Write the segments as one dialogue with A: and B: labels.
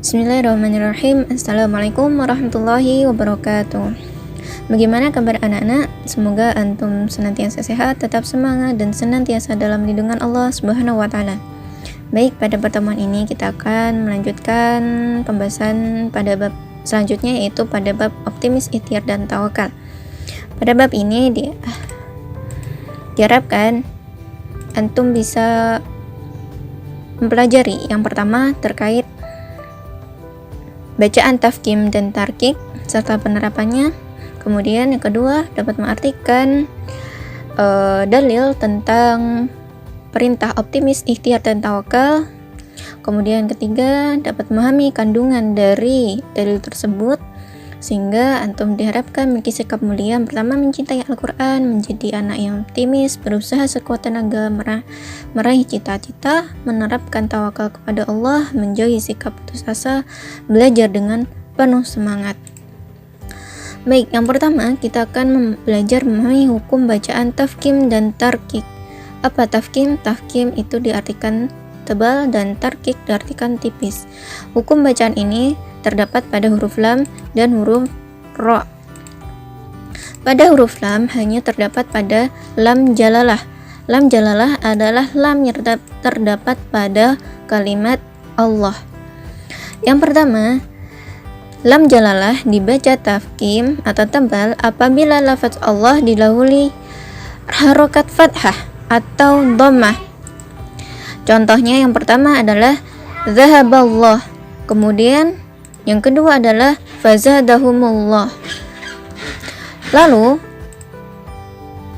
A: Bismillahirrahmanirrahim. Assalamualaikum warahmatullahi wabarakatuh. Bagaimana kabar anak-anak? Semoga antum senantiasa sehat, tetap semangat, dan senantiasa dalam lindungan Allah Subhanahu wa Ta'ala. Baik, pada pertemuan ini kita akan melanjutkan pembahasan pada bab selanjutnya, yaitu pada bab optimis, ikhtiar, dan tawakal. Pada bab ini diharapkan antum bisa mempelajari yang pertama terkait bacaan tafkim dan tarkik serta penerapannya. Kemudian yang kedua dapat mengartikan dalil tentang perintah optimis, ikhtiar, dan tawakal. Kemudian ketiga dapat memahami kandungan dari dalil tersebut sehingga antum diharapkan memiliki sikap mulia. Pertama, mencintai Al-Quran, menjadi anak yang optimis, berusaha sekuat tenaga meraih cita-cita, menerapkan tawakal kepada Allah, menjauhi sikap putus asa, belajar dengan penuh semangat. Baik, yang pertama kita akan belajar memahami hukum bacaan tafkim dan tarkik. Apa tafkim? Tafkim itu diartikan tebal dan tarkik diartikan tipis. Hukum bacaan ini terdapat pada huruf lam dan huruf ro. Pada huruf lam hanya terdapat pada lam jalalah. Lam jalalah adalah lam yang terdapat pada kalimat Allah. Yang pertama, lam jalalah dibaca tafkim atau tebal apabila lafaz Allah didahului harokat fathah atau dhammah. Contohnya yang pertama adalah zahaballah. Kemudian yang kedua adalah fazadahumullah. Lalu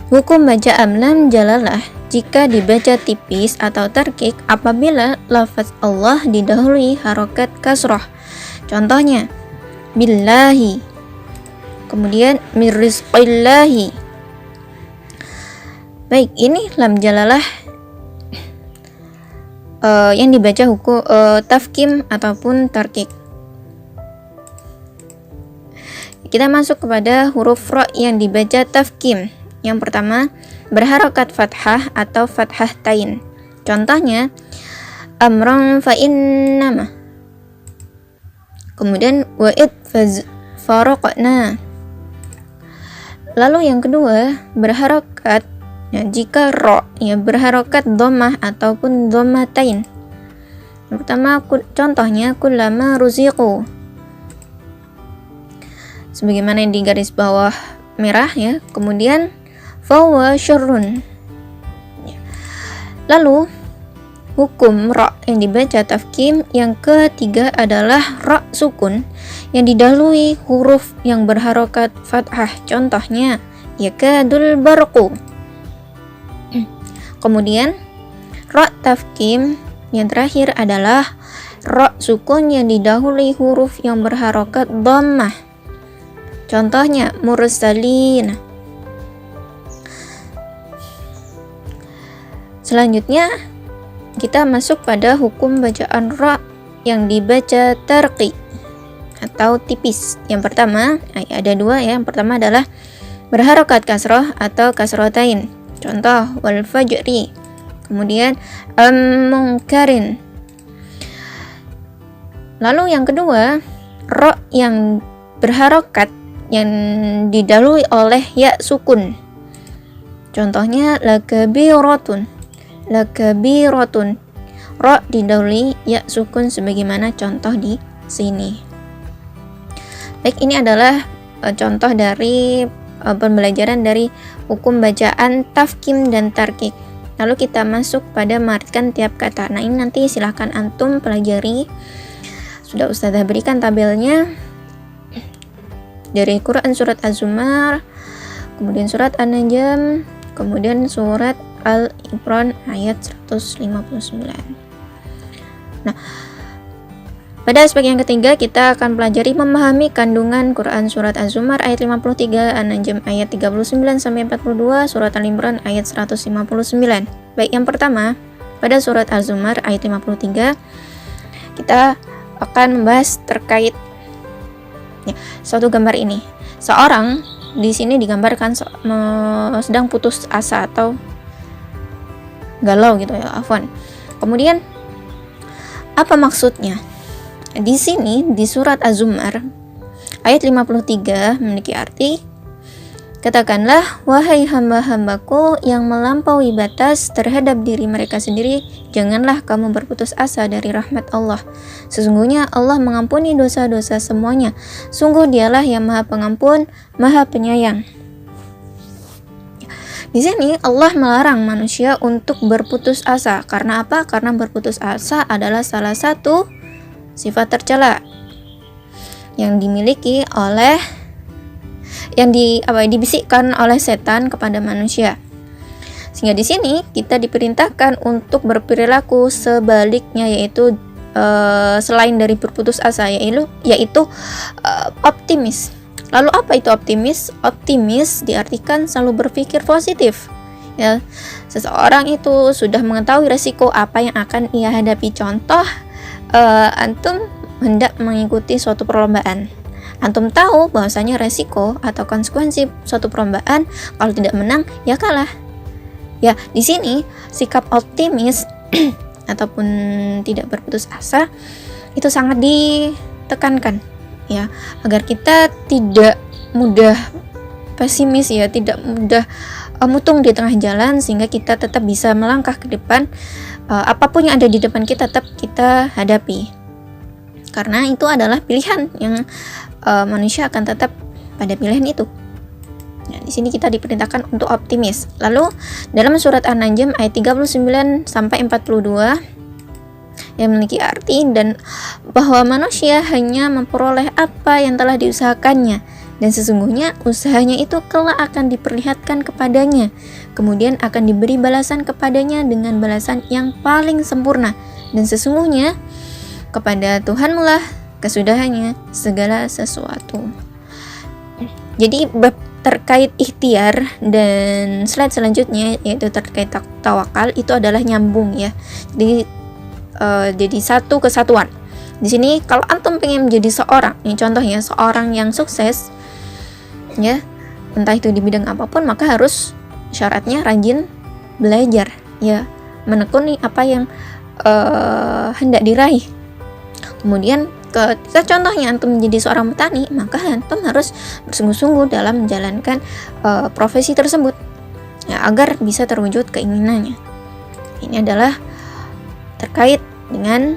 A: hukum bacaan lam jalalah jika dibaca tipis atau tarkik apabila lafaz Allah didahului harokat kasroh. Contohnya billahi, kemudian mirrizqillahi. Baik, ini lam jalalah yang dibaca hukum tafkim ataupun tarkik. Kita masuk kepada huruf ro yang dibaca tafkim. Yang pertama, berharokat fathah atau fathah tain. Contohnya amran fa innama. Kemudian wa'id faraqna. Lalu yang kedua, berharokat jika ro berharokat dhammah ataupun dhammatain. Yang pertama contohnya kullama ruziqu, sebagaimana yang di garis bawah merah ya. Kemudian fawa syurrun. Lalu hukum ro yang dibaca tafkim yang ketiga adalah ro sukun yang didahului huruf yang berharokat fathah. Contohnya yakadul barqu. Kemudian ro tafkim yang terakhir adalah ro sukun yang didahului huruf yang berharokat dhammah. Contohnya mursalin. Selanjutnya kita masuk pada hukum bacaan ra yang dibaca tarqi atau tipis. Yang pertama ada dua ya. Yang pertama adalah berharokat kasroh atau kasrotain. Contoh wal fajri. Kemudian munkarin. Lalu yang kedua ra yang berharokat yang didahului oleh ya sukun. Contohnya lakabiratun. Lakabiratun. Ro didahului ya sukun sebagaimana contoh di sini. Baik, ini adalah contoh dari pembelajaran dari hukum bacaan tafkim dan tarkik. Lalu kita masuk pada mengartikan tiap kata. Nah, ini nanti silahkan antum pelajari. Sudah Ustazah berikan tabelnya dari Quran surat Az-Zumar, kemudian surat An-Najm, kemudian surat Al-Imran ayat 159. Nah, pada aspek yang ketiga kita akan pelajari memahami kandungan Quran surat Az-Zumar ayat 53, An-Najm ayat 39 sampai 42, surat Al-Imran ayat 159. Baik, yang pertama pada surat Az-Zumar ayat 53 kita akan membahas terkait suatu gambar ini. Seorang di sini digambarkan sedang putus asa atau galau gitu ya, afwan. Kemudian apa maksudnya? Di sini di surat Az-Zumar ayat 53 memiliki arti, katakanlah, wahai hamba-hambaku yang melampaui batas terhadap diri mereka sendiri, janganlah kamu berputus asa dari rahmat Allah. Sesungguhnya Allah mengampuni dosa-dosa semuanya. Sungguh Dialah yang Maha Pengampun, Maha Penyayang. Di sini Allah melarang manusia untuk berputus asa. Karena apa? Karena berputus asa adalah salah satu sifat tercela yang dimiliki oleh dibisikkan oleh setan kepada manusia. Sehingga di sini kita diperintahkan untuk berperilaku sebaliknya, yaitu selain dari berputus asa, yaitu optimis. Lalu apa itu optimis? Optimis diartikan selalu berpikir positif. Ya, seseorang itu sudah mengetahui resiko apa yang akan ia hadapi. Contoh, antum hendak mengikuti suatu perlombaan. Antum tahu bahwasanya resiko atau konsekuensi suatu perlombaan, kalau tidak menang ya kalah. Ya, di sini sikap optimis ataupun tidak berputus asa itu sangat ditekankan, ya, agar kita tidak mudah pesimis, ya, tidak mudah mutung di tengah jalan, sehingga kita tetap bisa melangkah ke depan. Apapun yang ada di depan kita tetap kita hadapi, karena itu adalah pilihan yang manusia akan tetap pada pilihan itu. Nah, di sini kita diperintahkan untuk optimis. Lalu dalam surat An-Najm ayat 39 sampai 42 yang memiliki arti, dan bahwa manusia hanya memperoleh apa yang telah diusahakannya, dan sesungguhnya usahanya itu kelak akan diperlihatkan kepadanya, kemudian akan diberi balasan kepadanya dengan balasan yang paling sempurna, dan sesungguhnya kepada Tuhanmu lah kesudahannya segala sesuatu. Jadi bab terkait ikhtiar dan slide selanjutnya yaitu terkait tawakal itu adalah nyambung, ya. Jadi satu kesatuan. Di sini kalau antum pengen menjadi seorang, ini contohnya seorang yang sukses, ya, entah itu di bidang apapun, maka harus syaratnya rajin belajar, ya, menekuni apa yang hendak diraih. Kemudian ketika contohnya antum menjadi seorang petani, maka antum harus bersungguh-sungguh dalam menjalankan profesi tersebut, ya, agar bisa terwujud keinginannya. Ini adalah terkait dengan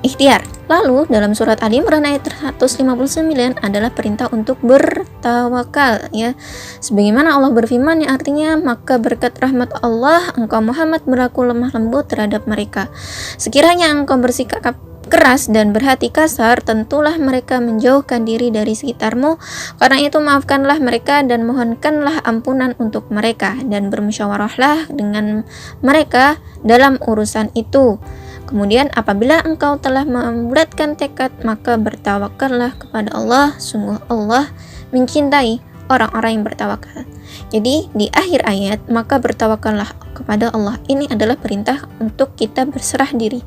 A: ikhtiar. Lalu dalam surat Ali Imran ayat 159 adalah perintah untuk bertawakal, ya. Sebagaimana Allah berfirman yang artinya, maka berkat rahmat Allah engkau Muhammad berlaku lemah lembut terhadap mereka. Sekiranya engkau bersikap keras dan berhati kasar, tentulah mereka menjauhkan diri dari sekitarmu. Karena itu maafkanlah mereka dan mohonkanlah ampunan untuk mereka, dan bermusyawarahlah dengan mereka dalam urusan itu. Kemudian apabila engkau telah membulatkan tekad, maka bertawakallah kepada Allah. Sungguh Allah mencintai orang-orang yang bertawakal. Jadi di akhir ayat, maka bertawakallah kepada Allah, ini adalah perintah untuk kita berserah diri,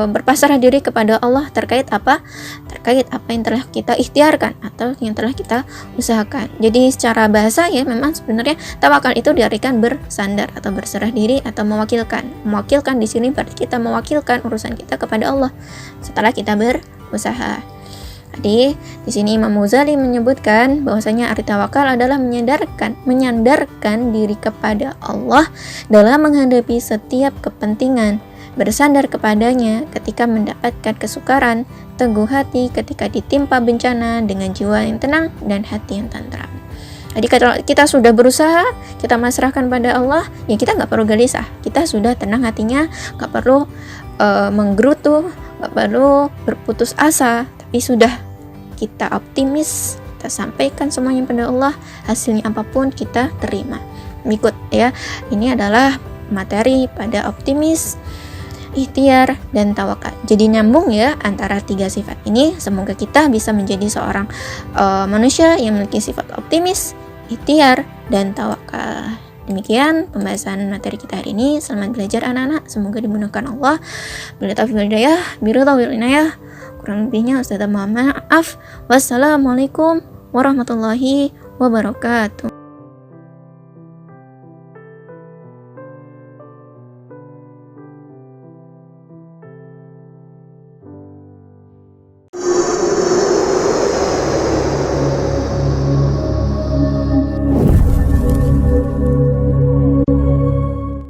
A: berpasrah diri kepada Allah terkait apa? Terkait apa yang telah kita ikhtiarkan atau yang telah kita usahakan. Jadi secara bahasa, ya, memang sebenarnya tawakal itu diartikan bersandar atau berserah diri atau mewakilkan. Mewakilkan di sini berarti kita mewakilkan urusan kita kepada Allah setelah kita berusaha. Jadi di sini Imam Ghazali menyebutkan bahwasanya arti tawakal adalah menyandarkan diri kepada Allah dalam menghadapi setiap kepentingan, bersandar kepadanya ketika mendapatkan kesukaran, teguh hati ketika ditimpa bencana dengan jiwa yang tenang dan hati yang tentram. Jadi kalau kita sudah berusaha, kita masrahkan pada Allah, ya kita nggak perlu gelisah, kita sudah tenang hatinya, nggak perlu menggerutu, nggak perlu berputus asa, tapi sudah kita optimis, kita sampaikan semuanya pada Allah, hasilnya apapun kita terima. Ikut, ya. Ini adalah materi pada optimis, ikhtiar, dan tawakal. Jadi nyambung, ya, antara tiga sifat ini. Semoga kita bisa menjadi seorang manusia yang memiliki sifat optimis, ikhtiar, dan tawakal. Demikian pembahasan materi kita hari ini. Selamat belajar anak-anak, semoga dimudahkan Allah. Bila taufiq wal hidayah, biridha wal inayah. Kurang lebihnya Ustazah mohon maaf. Wassalamualaikum warahmatullahi wabarakatuh.